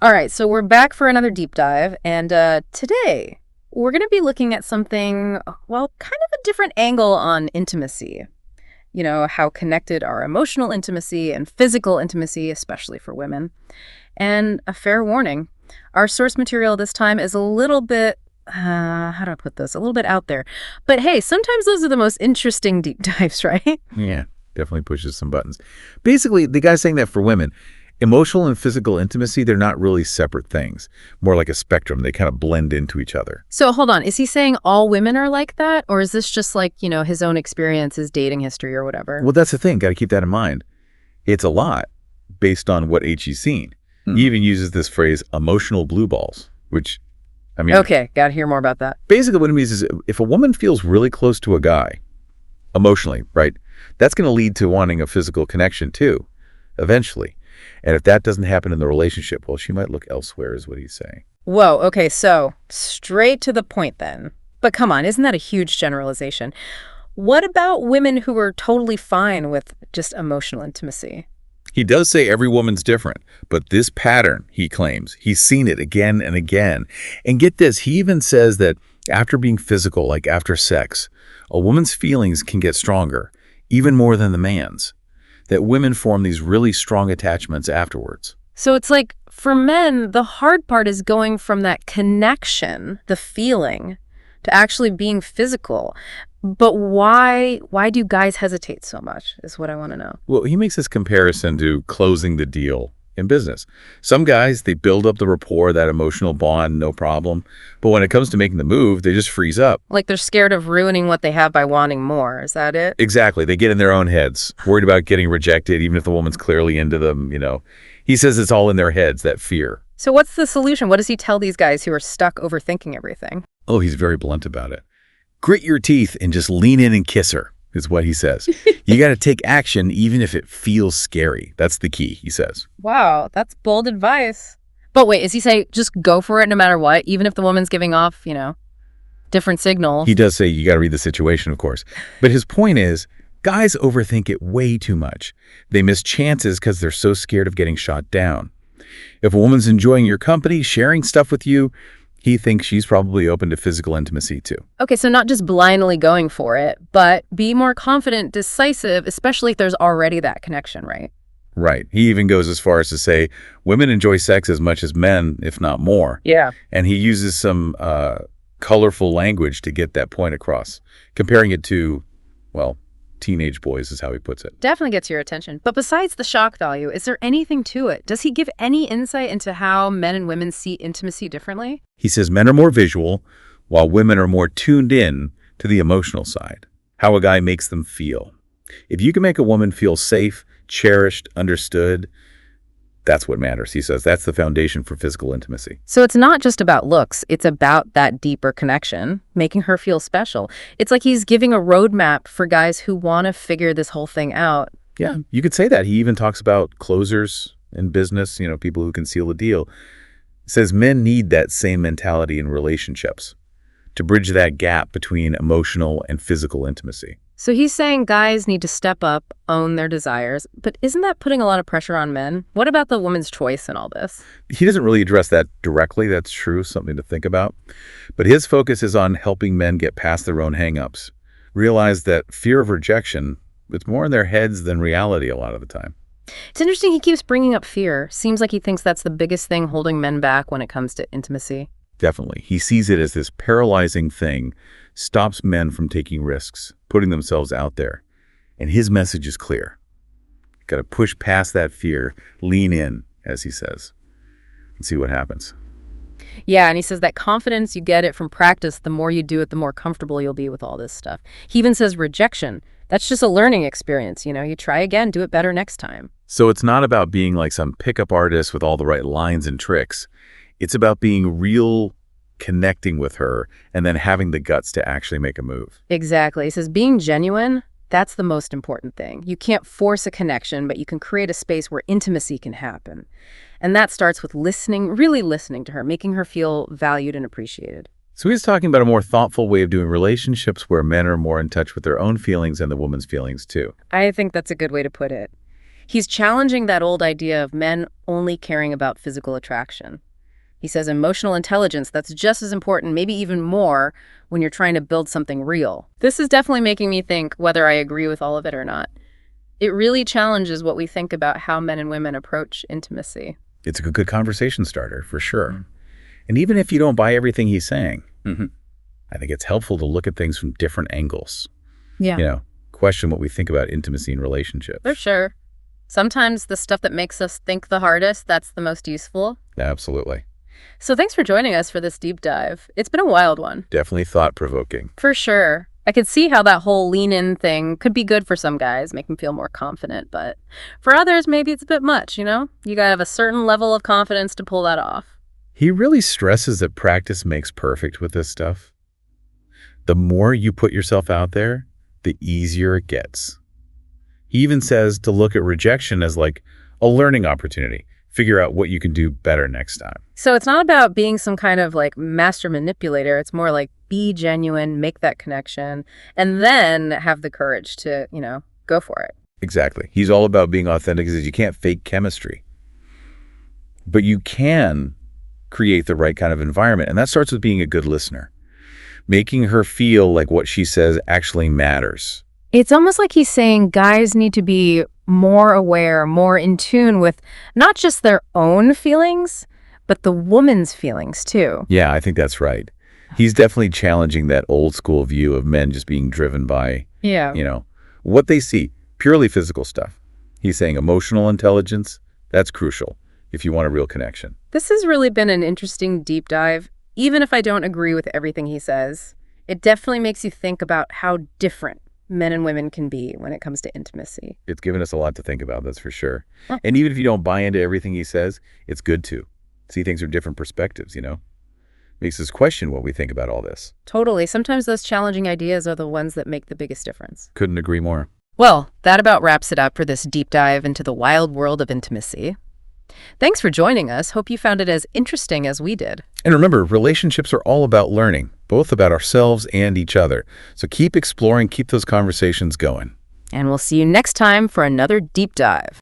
All right, so we're back for another deep dive, and today we're going to be looking at something, well, kind of a different angle on intimacy. You know, how connected are emotional intimacy and physical intimacy, especially for women. And a fair warning, our source material this time is a little bit, how do I put this? A little bit out there. But hey, sometimes those are the most interesting deep dives, right? Yeah, definitely pushes some buttons. Basically, the guy's saying that for women, emotional and physical intimacy, they're not really separate things. More like a spectrum. They kind of blend into each other. So hold on, is he saying all women are like that? Or is this just like, you know, his own experience, his dating history or whatever? Well, that's the thing. Got to keep that in mind. It's a lot based on what he's seen. He even uses this phrase, emotional blue balls, which, I mean... Okay, got to hear more about that. Basically what it means is if a woman feels really close to a guy, emotionally, right, that's going to lead to wanting a physical connection too, eventually. And if that doesn't happen in the relationship, well, she might look elsewhere, is what he's saying. Whoa, okay, so straight to the point then. But come on, isn't that a huge generalization? What about women who are totally fine with just emotional intimacy? He does say every woman's different, but this pattern, he claims, he's seen it again and again. And get this, he even says that after being physical, like after sex, a woman's feelings can get stronger, even more than the man's. That women form these really strong attachments afterwards. So it's like, for men, the hard part is going from that connection, the feeling, to actually being physical. But why do guys hesitate so much, is what I want to know. Well, he makes this comparison to closing the deal in business. Some guys, they build up the rapport, that emotional bond, no problem. But when it comes to making the move, they just freeze up. Like they're scared of ruining what they have by wanting more. Is that it? Exactly. They get in their own heads, worried about getting rejected, even if the woman's clearly into them, you know. He says it's all in their heads, that fear. So what's the solution? What does he tell these guys who are stuck overthinking everything? Oh, he's very blunt about it. Grit your teeth and just lean in and kiss her, is what he says. You got to take action even if it feels scary. That's the key, he says. Wow, that's bold advice. But wait, is he saying just go for it no matter what, even if the woman's giving off, you know, different signals? He does say you got to read the situation, of course. But his point is, guys overthink it way too much. They miss chances because they're so scared of getting shot down. If a woman's enjoying your company, sharing stuff with you, he thinks she's probably open to physical intimacy too. Okay, so not just blindly going for it, but be more confident, decisive, especially if there's already that connection, right? Right. He even goes as far as to say women enjoy sex as much as men, if not more. Yeah. And he uses some colorful language to get that point across, comparing it to, well, teenage boys is how he puts it. Definitely gets your attention. But besides the shock value, is there anything to it? Does he give any insight into how men and women see intimacy differently? He says men are more visual, while women are more tuned in to the emotional side, how a guy makes them feel. If you can make a woman feel safe, cherished, understood, that's what matters, he says. That's the foundation for physical intimacy. So it's not just about looks. It's about that deeper connection, making her feel special. It's like he's giving a roadmap for guys who want to figure this whole thing out. Yeah, you could say that. He even talks about closers in business, you know, people who can seal a deal. He says men need that same mentality in relationships to bridge that gap between emotional and physical intimacy. So he's saying guys need to step up, own their desires, but isn't that putting a lot of pressure on men? What about the woman's choice in all this? He doesn't really address that directly. That's true, something to think about. But his focus is on helping men get past their own hang-ups, realize that fear of rejection, it's more in their heads than reality a lot of the time. It's interesting he keeps bringing up fear. Seems like he thinks that's the biggest thing holding men back when it comes to intimacy. Definitely. He sees it as this paralyzing thing, stops men from taking risks, putting themselves out there. And his message is clear. Got to push past that fear, lean in, as he says, and see what happens. Yeah, and he says that confidence, you get it from practice. The more you do it, the more comfortable you'll be with all this stuff. He even says rejection. That's just a learning experience. You know, you try again, do it better next time. So it's not about being like some pickup artist with all the right lines and tricks. It's about being real, connecting with her, and then having the guts to actually make a move. Exactly. He says being genuine, that's the most important thing. You can't force a connection, but you can create a space where intimacy can happen. And that starts with listening, really listening to her, making her feel valued and appreciated. So he's talking about a more thoughtful way of doing relationships where men are more in touch with their own feelings and the woman's feelings too. I think that's a good way to put it. He's challenging that old idea of men only caring about physical attraction. He says emotional intelligence, that's just as important, maybe even more, when you're trying to build something real. This is definitely making me think whether I agree with all of it or not. It really challenges what we think about how men and women approach intimacy. It's a good conversation starter, for sure. And even if you don't buy everything he's saying, I think it's helpful to look at things from different angles. Yeah. Question what we think about intimacy in relationships. For sure. Sometimes the stuff that makes us think the hardest, that's the most useful. Absolutely. So thanks for joining us for this deep dive. It's been a wild one. Definitely thought-provoking. For sure. I could see how that whole lean-in thing could be good for some guys, make them feel more confident, but for others, maybe it's a bit much, you know? You gotta have a certain level of confidence to pull that off. He really stresses that practice makes perfect with this stuff. The more you put yourself out there, the easier it gets. He even says to look at rejection as like a learning opportunity. Figure out what you can do better next time. So it's not about being some kind of like master manipulator. It's more like be genuine, make that connection, and then have the courage to, go for it. Exactly. He's all about being authentic. He says you can't fake chemistry, but you can create the right kind of environment. And that starts with being a good listener, making her feel like what she says actually matters. It's almost like he's saying guys need to be more aware, more in tune with not just their own feelings, but the woman's feelings too. Yeah, I think that's right. He's definitely challenging that old school view of men just being driven by, what they see, purely physical stuff. He's saying emotional intelligence, that's crucial if you want a real connection. This has really been an interesting deep dive. Even if I don't agree with everything he says, it definitely makes you think about how different men and women can be when it comes to intimacy. It's given us a lot to think about, that's for sure. And even if you don't buy into everything he says, it's good to see things from different perspectives, Makes us question what we think about all this. Totally. Sometimes those challenging ideas are the ones that make the biggest difference. Couldn't agree more. Well, that about wraps it up for this deep dive into the wild world of intimacy. Thanks for joining us. Hope you found it as interesting as we did. And remember, relationships are all about learning, both about ourselves and each other. So keep exploring, keep those conversations going. And we'll see you next time for another deep dive.